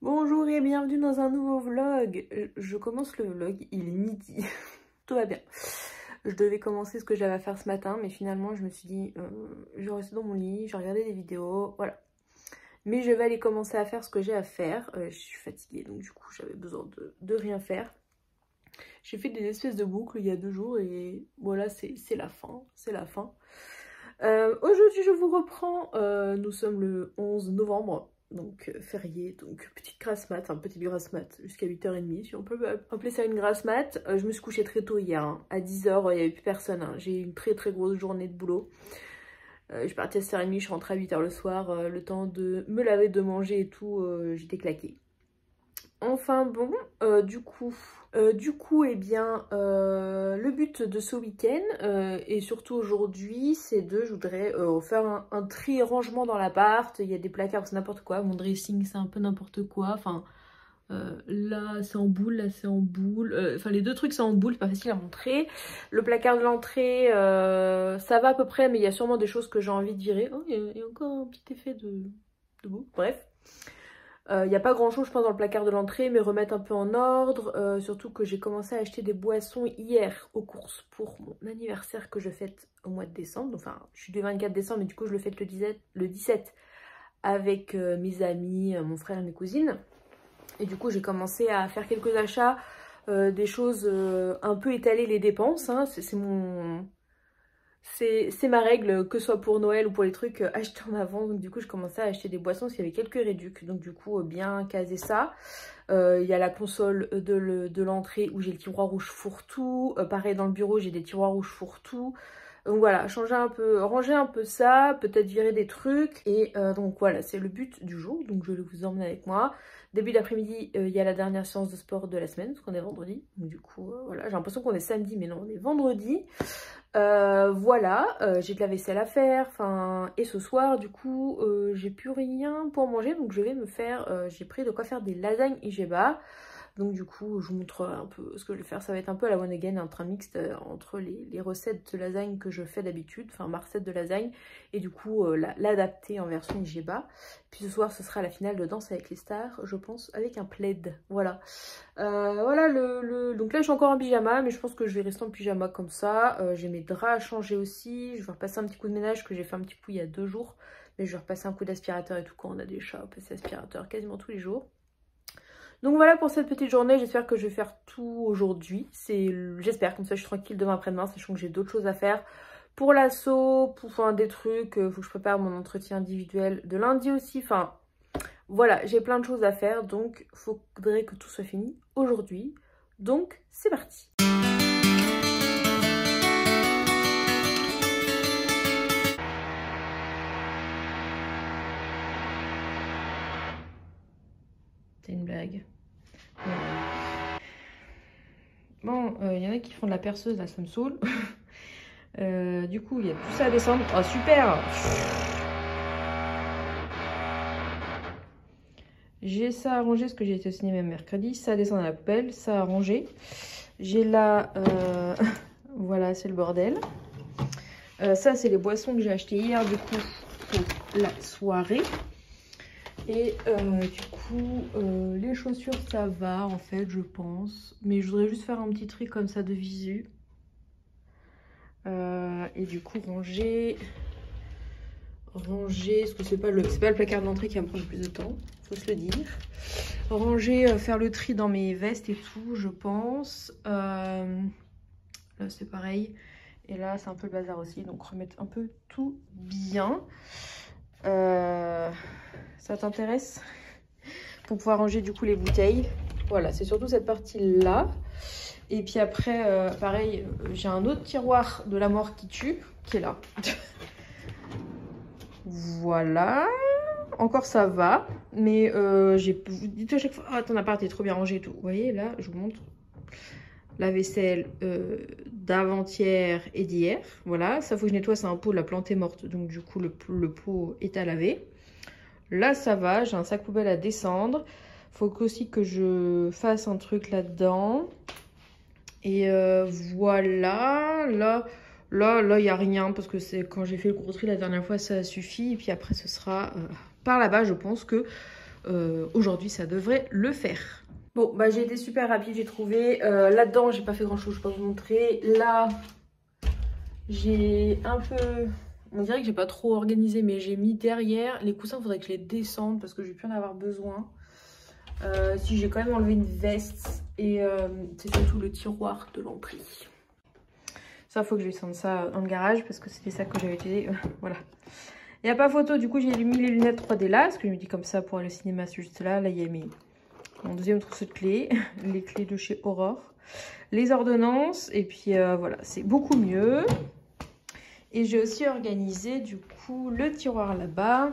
Bonjour et bienvenue dans un nouveau vlog. Je commence le vlog, il est midi, tout va bien. Je devais commencer ce que j'avais à faire ce matin, mais finalement je me suis dit, je vais rester dans mon lit, je vais regarder des vidéos, voilà. Mais je vais aller commencer à faire ce que j'ai à faire. Je suis fatiguée, donc du coup j'avais besoin de rien faire. J'ai fait des espèces de boucles il y a 2 jours et voilà, c'est la fin, c'est la fin. Aujourd'hui je vous reprends, nous sommes le 11 novembre. Donc férié, donc petite grasse mat, un petit grasse mat jusqu'à 8h30 si on peut appeler ça une grasse mat. Je me suis couchée très tôt hier, hein. À 10h il n'y avait plus personne, hein. J'ai eu une très grosse journée de boulot. Je suis partie à 7h30, je suis rentrée à 8h le soir, le temps de me laver, de manger et tout, j'étais claquée. Enfin bon, du coup, eh bien, le but de ce week-end, et surtout aujourd'hui, c'est je voudrais faire un tri et rangement dans l'appart. Il y a des placards, c'est n'importe quoi, mon dressing c'est un peu n'importe quoi, enfin, là c'est en boule, là c'est en boule, enfin les deux trucs c'est en boule, c'est pas facile à montrer. Le placard de l'entrée, ça va à peu près, mais il y a sûrement des choses que j'ai envie de virer. Oh, il y a encore un petit effet de boue, bref. Il n'y a pas grand chose je pense dans le placard de l'entrée, mais remettre un peu en ordre, surtout que j'ai commencé à acheter des boissons hier aux courses pour mon anniversaire que je fête au mois de décembre. Enfin je suis du 24 décembre mais du coup je le fête le 17 avec mes amis, mon frère et mes cousines. Et du coup j'ai commencé à faire quelques achats, des choses un peu étaler les dépenses, hein. C'est ma règle, que ce soit pour Noël ou pour les trucs achetés en avance. Donc du coup je commençais à acheter des boissons parce qu'il y avait quelques réducs. Donc du coup bien caser ça. Il y a la console de l'entrée où j'ai le tiroir rouge fourre-tout. Pareil dans le bureau j'ai des tiroirs rouges fourre-tout. Donc voilà, changer un peu, ranger un peu ça, peut-être virer des trucs. Et donc voilà, c'est le but du jour. Donc je vais vous emmener avec moi. Début d'après-midi, il y a la dernière séance de sport de la semaine, parce qu'on est vendredi. Donc du coup, voilà, j'ai l'impression qu'on est samedi, mais non, on est vendredi. Voilà, j'ai de la vaisselle à faire, enfin, et ce soir du coup j'ai plus rien pour manger, donc je vais me faire, j'ai pris de quoi faire des lasagnes Igeba. Donc du coup je vous montrerai un peu ce que je vais faire. Ça va être un peu à la one again, un train mixte entre les recettes de lasagne que je fais d'habitude, enfin ma recette de lasagne, et du coup l'adapter en version Igeba. Puis ce soir ce sera la finale de Danse avec les stars, je pense, avec un plaid, voilà. Voilà, donc là je suis encore en pyjama, mais je pense que je vais rester en pyjama comme ça. J'ai mes draps à changer aussi, je vais repasser un petit coup de ménage que j'ai fait un petit coup il y a 2 jours. Mais je vais repasser un coup d'aspirateur et tout quand on a des chats, on passe aspirateur quasiment tous les jours. Donc voilà pour cette petite journée, j'espère que je vais faire tout aujourd'hui. J'espère, comme ça je suis tranquille demain après-demain, sachant que j'ai d'autres choses à faire. Pour l'assaut, pour faire des trucs, faut que je prépare mon entretien individuel de lundi aussi, enfin... Voilà, j'ai plein de choses à faire, donc il faudrait que tout soit fini aujourd'hui. Donc, c'est parti. C'est une blague. Bon, il y en a qui font de la perceuse, là, ça me saoule. Du coup, il y a tout ça à descendre. Oh, super! J'ai ça à ranger, parce que j'ai été au cinéma mercredi. Ça à descendre à la poubelle, ça à ranger. J'ai là... voilà, c'est le bordel. Ça, c'est les boissons que j'ai achetées hier, du coup, pour la soirée. Et du coup, les chaussures, ça va, en fait, je pense. Mais je voudrais juste faire un petit tri comme ça de visu. Et du coup, ranger, parce que c'est pas le placard d'entrée qui va me prendre le plus de temps, faut se le dire. Ranger, faire le tri dans mes vestes et tout, je pense. Là, c'est pareil. Et là, c'est un peu le bazar aussi, donc remettre un peu tout bien. Ça t'intéresse? Pour pouvoir ranger du coup les bouteilles. Voilà, c'est surtout cette partie-là. Et puis après, pareil, j'ai un autre tiroir de la mort qui tue, qui est là. Voilà. Encore ça va. Mais vous dites à chaque fois, ah, ton appart est trop bien rangé et tout. Vous voyez, là, je vous montre la vaisselle d'avant-hier et d'hier. Voilà, ça faut que je nettoie, c'est un pot, la plante est morte. Donc du coup, le pot est à laver. Là, ça va, j'ai un sac poubelle à descendre. Faut aussi que je fasse un truc là-dedans. Et voilà, là, il n'y a rien parce que c'est quand j'ai fait le gros tri la dernière fois, ça suffit. Et puis après, ce sera par là-bas, je pense que aujourd'hui ça devrait le faire. Bon, bah j'ai été super rapide, j'ai trouvé. Là-dedans, j'ai pas fait grand chose, je peux vous montrer. Là, j'ai un peu... On dirait que j'ai pas trop organisé, mais j'ai mis derrière. Les coussins, il faudrait que je les descende parce que je vais plus en avoir besoin. Si j'ai quand même enlevé une veste. Et c'est surtout le tiroir de l'entrée. Ça, faut que je descende ça dans le garage parce que c'était ça que j'avais utilisé. Voilà. Il n'y a pas photo, du coup j'ai mis les lunettes 3D là. Parce que je me dis comme ça pour aller au cinéma, c'est juste là. Là, il y a mon deuxième trousseau de clés. Les clés de chez Aurore. Les ordonnances. Et puis voilà, c'est beaucoup mieux. Et j'ai aussi organisé du coup le tiroir là-bas.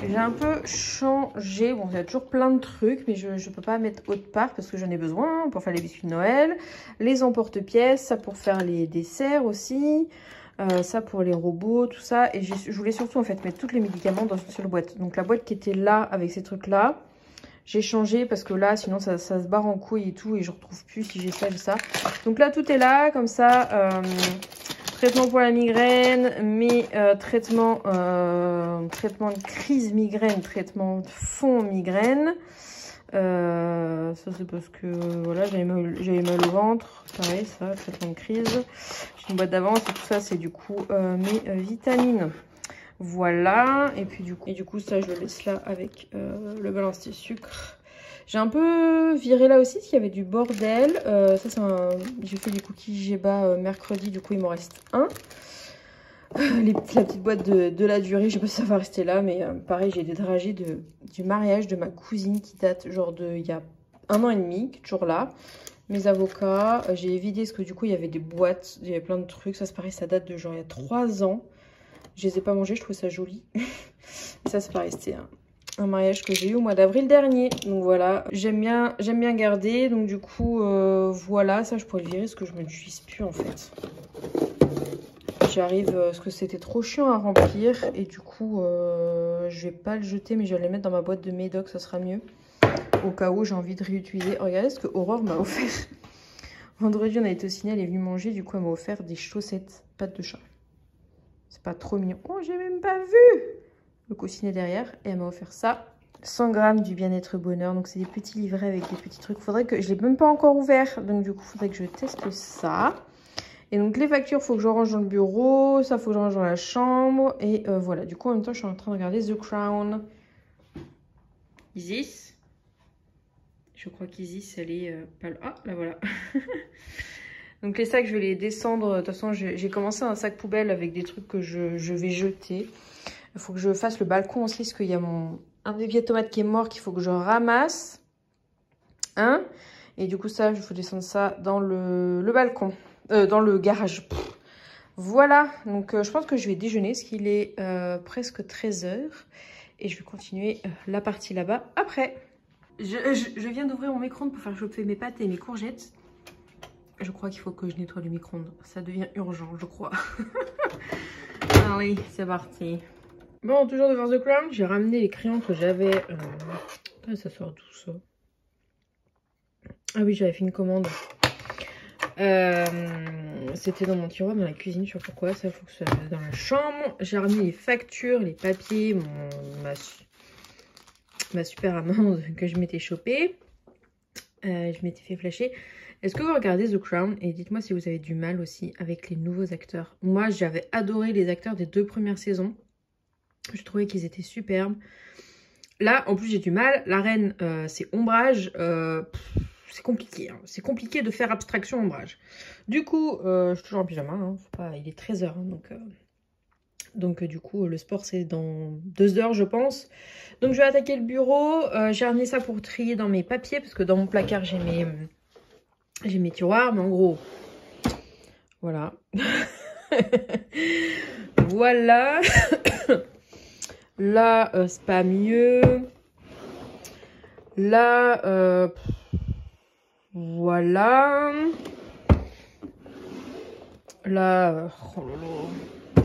J'ai un peu changé. Bon, il y a toujours plein de trucs, mais je ne peux pas mettre autre part parce que j'en ai besoin pour faire les biscuits de Noël. Les emporte-pièces, ça pour faire les desserts aussi. Ça pour les robots, tout ça. Et je voulais surtout en fait mettre tous les médicaments dans une seule boîte. Donc la boîte qui était là avec ces trucs-là, j'ai changé parce que là, sinon ça se barre en couille et tout. Et je ne retrouve plus si j'ai ça. Donc là, tout est là, comme ça. Traitement pour la migraine, mes traitements de crise migraine, traitement de fond migraine. Ça c'est parce que voilà, j'avais mal au ventre. Pareil, ça, traitement de crise. J'ai une boîte d'avance et tout ça, c'est du coup mes vitamines. Voilà, et puis du coup ça je le laisse là avec le balancier sucre. J'ai un peu viré là aussi parce qu'il y avait du bordel. Ça c'est j'ai fait des cookies Jeba mercredi, du coup il m'en reste un. La petite boîte de la durée, je sais pas si ça va rester là, mais pareil j'ai des dragées du mariage de ma cousine qui date genre il y a 1 an et demi, qui est toujours là. Mes avocats, j'ai vidé parce que du coup il y avait des boîtes, il y avait plein de trucs. Ça c'est pareil, ça date de genre il y a 3 ans. Je les ai pas mangés, je trouve ça joli. Et ça c'est pareil, c'était un mariage que j'ai eu au mois d'avril dernier. Donc voilà, j'aime bien garder. Donc du coup, voilà, ça je pourrais le virer parce que je me l'utilise plus en fait. J'arrive, parce que c'était trop chiant à remplir. Et du coup, je vais pas le jeter, mais je vais le mettre dans ma boîte de Médoc, ça sera mieux. Au cas où j'ai envie de réutiliser. Regardez ce que Aurore m'a offert. Vendredi, on a été au ciné, elle est venue manger. Du coup, elle m'a offert des chaussettes, pattes de chat. C'est pas trop mignon. Oh, j'ai même pas vu le coussinet derrière. Et elle m'a offert ça. 100 grammes du bien-être bonheur. Donc, c'est des petits livrets avec des petits trucs. Faudrait que... Je l'ai même pas encore ouvert. Donc, du coup, faudrait que je teste ça. Et donc, les factures, faut que je range dans le bureau. Ça, faut que je range dans la chambre. Et voilà. Du coup, en même temps, je suis en train de regarder The Crown. Isis. Je crois qu'Isis, elle est pas là. Ah, là, voilà. Donc les sacs, je vais les descendre. De toute façon, j'ai commencé un sac poubelle avec des trucs que je vais jeter. Il faut que je fasse le balcon aussi, parce qu'il y a un évier de tomate qui est mort qu'il faut que je ramasse. Hein? Et du coup, ça, il faut descendre ça dans le balcon. Dans le garage. Pff. Voilà. Donc, je pense que je vais déjeuner, parce qu'il est presque 13 h. Et je vais continuer la partie là-bas après. Je viens d'ouvrir mon micro-ondes pour faire chauffer mes pâtes et mes courgettes. Je crois qu'il faut que je nettoie le micro-ondes. Ça devient urgent, je crois. Allez, c'est parti. Bon, toujours devant The Crown, j'ai ramené les crayons que j'avais. Ça sort tout ça. Ah oui, j'avais fait une commande. C'était dans mon tiroir, dans la cuisine, je sais pas pourquoi. Ça, il faut que ça soit dans la chambre. J'ai ramené les factures, les papiers, ma super amende que je m'étais chopée. Je m'étais fait flasher. Est-ce que vous regardez The Crown? Et dites-moi si vous avez du mal aussi avec les nouveaux acteurs. Moi, j'avais adoré les acteurs des 2 premières saisons. Je trouvais qu'ils étaient superbes. Là, en plus, j'ai du mal. La reine, c'est ombrage. C'est compliqué. Hein. C'est compliqué de faire abstraction ombrage. Du coup, je suis toujours en pyjama. Hein. Il est 13 h. Hein, donc du coup, le sport, c'est dans 2 h, je pense. Donc, je vais attaquer le bureau. J'ai ramené ça pour trier dans mes papiers. Parce que dans mon placard, j'ai mes tiroirs. Mais en gros, voilà. Voilà. Là, c'est pas mieux. Là, voilà. Là, oh là là.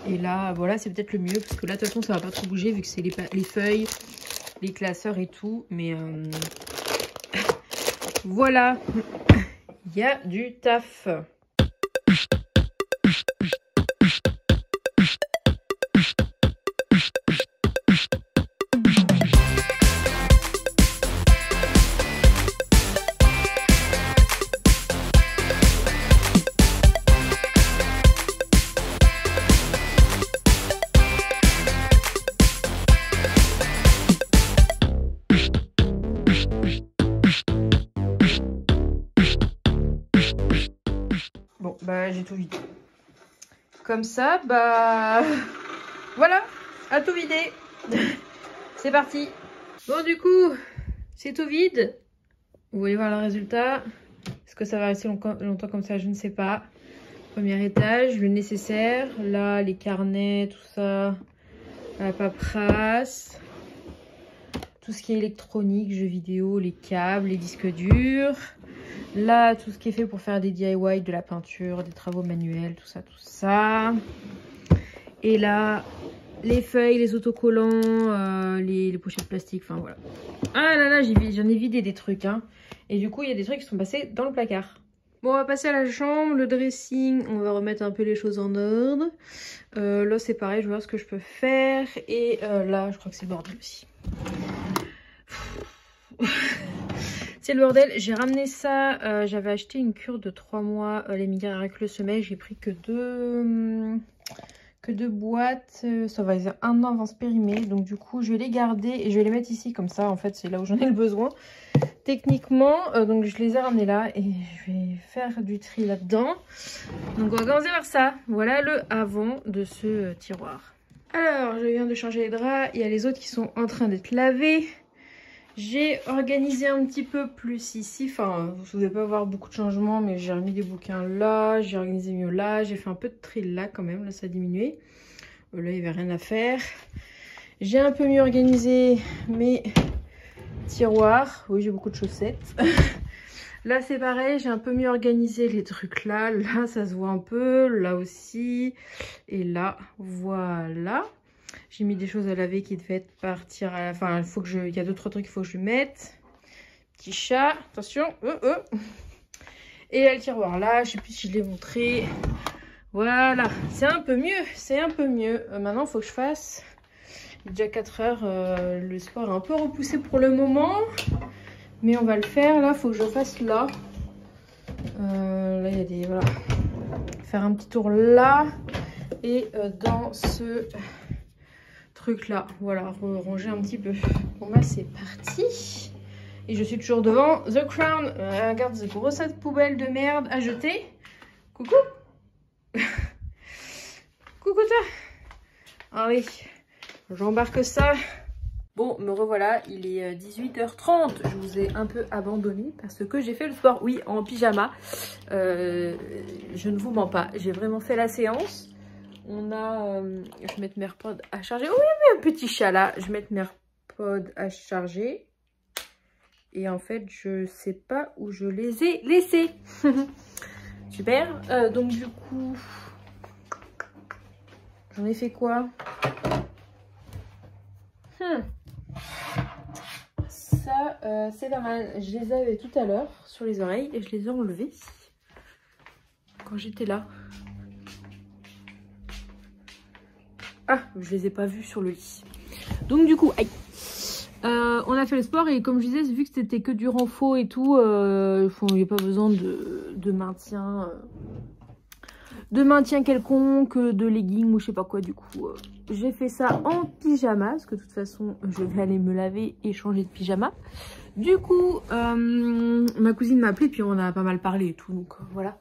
Et là, voilà, c'est peut-être le mieux. Parce que là, de toute façon, ça va pas trop bouger vu que c'est les feuilles, les classeurs et tout. Mais voilà. Il y a du taf. bah j'ai tout vidé. Comme ça, bah voilà, à tout vider. C'est parti. Bon du coup, c'est tout vide. Vous voyez voir le résultat. Est-ce que ça va rester longtemps comme ça? Je ne sais pas. Premier étage, le nécessaire. Là, les carnets, tout ça. La paperasse. Tout ce qui est électronique, jeux vidéo, les câbles, les disques durs. Là, tout ce qui est fait pour faire des DIY, de la peinture, des travaux manuels, tout ça, tout ça. Et là, les feuilles, les autocollants, les pochettes plastiques, enfin voilà. Ah là là, j'en ai vidé des trucs, hein. Et du coup, il y a des trucs qui sont passés dans le placard. Bon, on va passer à la chambre, le dressing, on va remettre un peu les choses en ordre. Là, c'est pareil, je vais voir ce que je peux faire. Et là, je crois que c'est le bordel aussi. C'est le bordel, j'ai ramené ça, j'avais acheté une cure de 3 mois, les migraines avec le sommeil, j'ai pris que deux boîtes, ça va faire 1 an avant ce périmé, donc du coup je vais les garder et je vais les mettre ici comme ça, en fait c'est là où j'en ai le besoin. Techniquement, donc je les ai ramenés là et je vais faire du tri là-dedans. Donc on va commencer par ça, voilà le avant de ce tiroir. Alors je viens de changer les draps, il y a les autres qui sont en train d'être lavés. J'ai organisé un petit peu plus ici, enfin vous n'allez pas voir beaucoup de changements, mais j'ai remis des bouquins là, j'ai organisé mieux là, j'ai fait un peu de tri là quand même, là ça a diminué. Là il n'y avait rien à faire. J'ai un peu mieux organisé mes tiroirs, oui j'ai beaucoup de chaussettes. Là c'est pareil, j'ai un peu mieux organisé les trucs là, là ça se voit un peu, là aussi, et là voilà. J'ai mis des choses à laver qui devaient partir à la fin. Il y a 2-3 trucs qu'il faut que je mette. Petit chat, attention. Et là, le tiroir là, je sais plus si je l'ai montré. Voilà, c'est un peu mieux. C'est un peu mieux. Maintenant, il faut que je fasse. Il est déjà 4 heures. Le sport est un peu repoussé pour le moment. Mais on va le faire. Là, il faut que je fasse là. Là, il y a des... Voilà. Faire un petit tour là. Et dans ce... truc là, voilà, ranger un petit peu. Bon bah c'est parti. Et je suis toujours devant The Crown. Regarde ce gros sac de poubelle de merde à jeter. Coucou. Coucou toi. Allez, j'embarque ça. Bon, me revoilà, il est 18h30. Je vous ai un peu abandonné parce que j'ai fait le sport. Oui, en pyjama. Je ne vous mens pas, j'ai vraiment fait la séance. On a... je vais mettre mes AirPods à charger. Oui, mais un petit chat là. Je vais mettre mes AirPods à charger. Et en fait, je sais pas où je les ai laissés. Super. Donc du coup... J'en ai fait quoi? Ça, c'est pas mal. Je les avais tout à l'heure sur les oreilles et je les ai enlevés quand j'étais là. Ah, je les ai pas vus sur le lit. Donc du coup, aïe. On a fait le sport et comme je disais, vu que c'était que du renfort et tout, il n'y a pas besoin de maintien quelconque, de leggings ou je sais pas quoi. Du coup, j'ai fait ça en pyjama parce que de toute façon, je vais aller me laver et changer de pyjama. Du coup, ma cousine m'a appelé puis on a pas mal parlé et tout, donc voilà.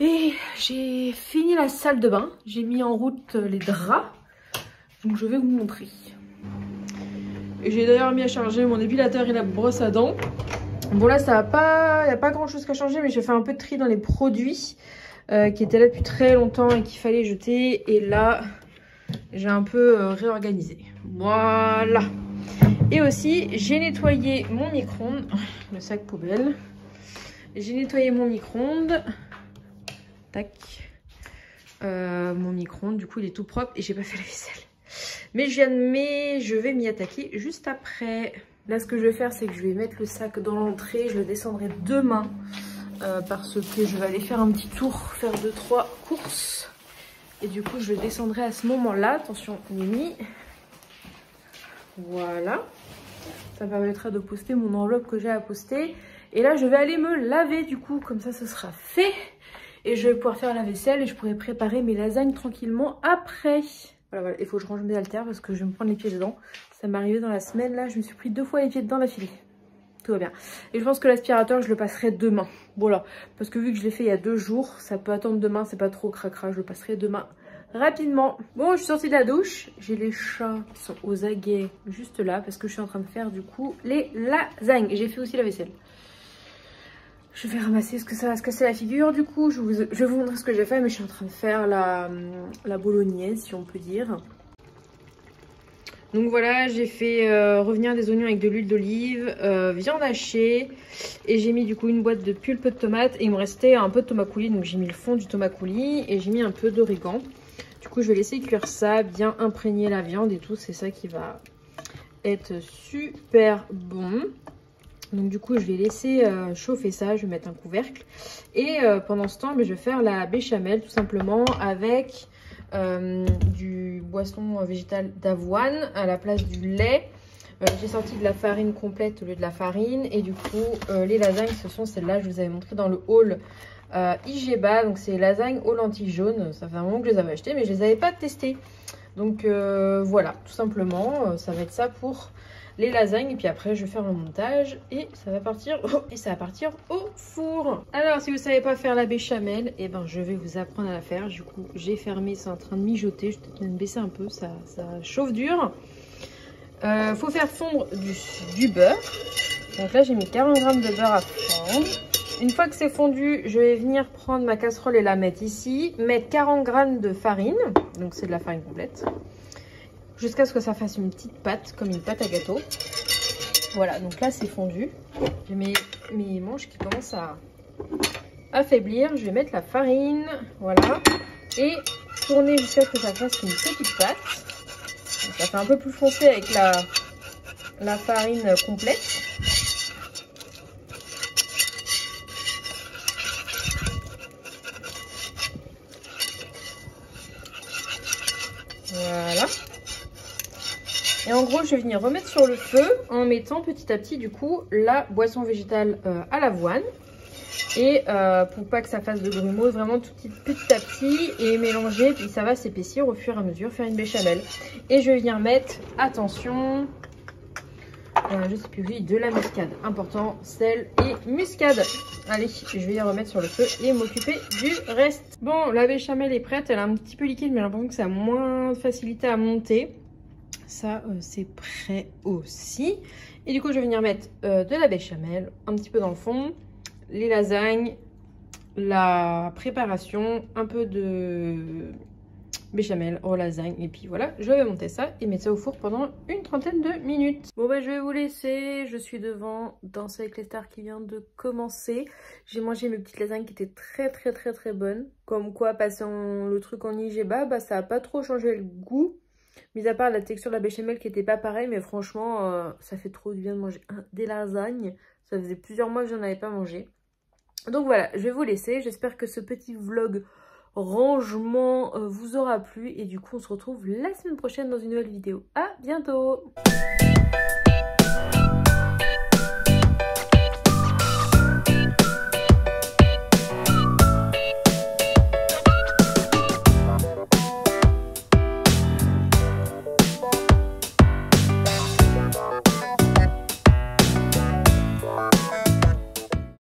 Et j'ai fini la salle de bain, j'ai mis en route les draps, donc je vais vous montrer. Et j'ai d'ailleurs mis à charger mon épilateur et la brosse à dents. Bon là, ça va pas, y a pas grand chose qu'à changer, mais j'ai fait un peu de tri dans les produits qui étaient là depuis très longtemps et qu'il fallait jeter. Et là, j'ai un peu réorganisé. Voilà. Et aussi, j'ai nettoyé mon micro-ondes, le sac poubelle. J'ai nettoyé mon micro-ondes. Tac. Mon micro-ondes, du coup il est tout propre et j'ai pas fait la vaisselle. Mais je vais m'y attaquer juste après. Là ce que je vais faire c'est que je vais mettre le sac dans l'entrée. Je le descendrai demain parce que je vais aller faire un petit tour, faire 2-3 courses. Et du coup je le descendrai à ce moment-là. Attention Mimi. Voilà. Ça me permettra de poster mon enveloppe que j'ai à poster. Et là je vais aller me laver du coup, comme ça ce sera fait. Et je vais pouvoir faire la vaisselle et je pourrai préparer mes lasagnes tranquillement après. Voilà, il faut que je range mes haltères parce que je vais me prendre les pieds dedans. Ça m'est arrivé dans la semaine là, je me suis pris 2 fois les pieds dedans d'affilée. tout va bien. Et je pense que l'aspirateur, je le passerai demain. Voilà, parce que vu que je l'ai fait il y a 2 jours, ça peut attendre demain, c'est pas trop cracra, je le passerai demain rapidement. Bon, je suis sortie de la douche, j'ai les chats qui sont aux aguets juste là, parce que je suis en train de faire du coup les lasagnes. Et j'ai fait aussi la vaisselle. Je vais ramasser parce que ça va se casser la figure. Du coup, je vais vous montrer ce que j'ai fait, mais je suis en train de faire la bolognaise, si on peut dire. Donc voilà, j'ai fait revenir des oignons avec de l'huile d'olive, viande hachée, et j'ai mis du coup une boîte de pulpe de tomates, et il me restait un peu de tomate coulis, donc j'ai mis le fond du tomate coulis, et j'ai mis un peu d'origan. Du coup, je vais laisser cuire ça, bien imprégner la viande et tout, c'est ça qui va être super bon. Donc du coup, je vais laisser chauffer ça, je vais mettre un couvercle, et pendant ce temps, je vais faire la béchamel tout simplement avec... du boisson végétal d'avoine à la place du lait. J'ai sorti de la farine complète au lieu de la farine, et du coup les lasagnes, ce sont celles-là, je vous avais montré dans le haul IGBA, donc c'est lasagnes aux lentilles jaunes. Ça fait un moment que je les avais achetées, mais je les avais pas testées, donc voilà, tout simplement ça va être ça pour les lasagnes, et puis après je vais faire le montage et ça va partir au four. Alors si vous savez pas faire la béchamel, et ben je vais vous apprendre à la faire. Du coup j'ai fermé, c'est en train de mijoter, je vais peut-être même baisser un peu, ça chauffe dur. Faut faire fondre du beurre. Donc là j'ai mis 40 g de beurre à fondre. Une fois que c'est fondu, je vais venir prendre ma casserole et la mettre ici, mettre 40 g de farine, donc c'est de la farine complète, jusqu'à ce que ça fasse une petite pâte, comme une pâte à gâteau. Voilà, donc là c'est fondu. J'ai mes manches qui commencent à affaiblir. Je vais mettre la farine, voilà, et tourner jusqu'à ce que ça fasse une petite pâte. Donc ça fait un peu plus foncé avec la farine complète. Voilà. Et en gros, je vais venir remettre sur le feu en mettant petit à petit, du coup, la boisson végétale à l'avoine. Et pour pas que ça fasse de grumeaux, vraiment tout petit à petit, et mélanger, puis ça va s'épaissir au fur et à mesure, faire une béchamel. Et je vais venir mettre, attention, je sais plus, oui, de la muscade. Important, sel et muscade. Allez, je vais y remettre sur le feu et m'occuper du reste. Bon, la béchamel est prête, elle est un petit peu liquide, mais j'ai l'impression que ça a moins de facilité à monter. Ça, c'est prêt aussi. Et du coup, je vais venir mettre de la béchamel, un petit peu dans le fond, les lasagnes, la préparation, un peu de béchamel aux lasagnes, et puis voilà, je vais monter ça et mettre ça au four pendant une trentaine de minutes. Bon bah je vais vous laisser, je suis devant Danser avec les stars qui vient de commencer. J'ai mangé mes petites lasagnes qui étaient très bonnes. Comme quoi, passant le truc en IGBA, bah ça a pas trop changé le goût. Mis à part la texture de la béchamel qui était pas pareille, mais franchement, ça fait trop du bien de manger des lasagnes. Ça faisait plusieurs mois que j'en avais pas mangé. Donc voilà, je vais vous laisser. J'espère que ce petit vlog rangement vous aura plu. Et du coup, on se retrouve la semaine prochaine dans une nouvelle vidéo. À bientôt!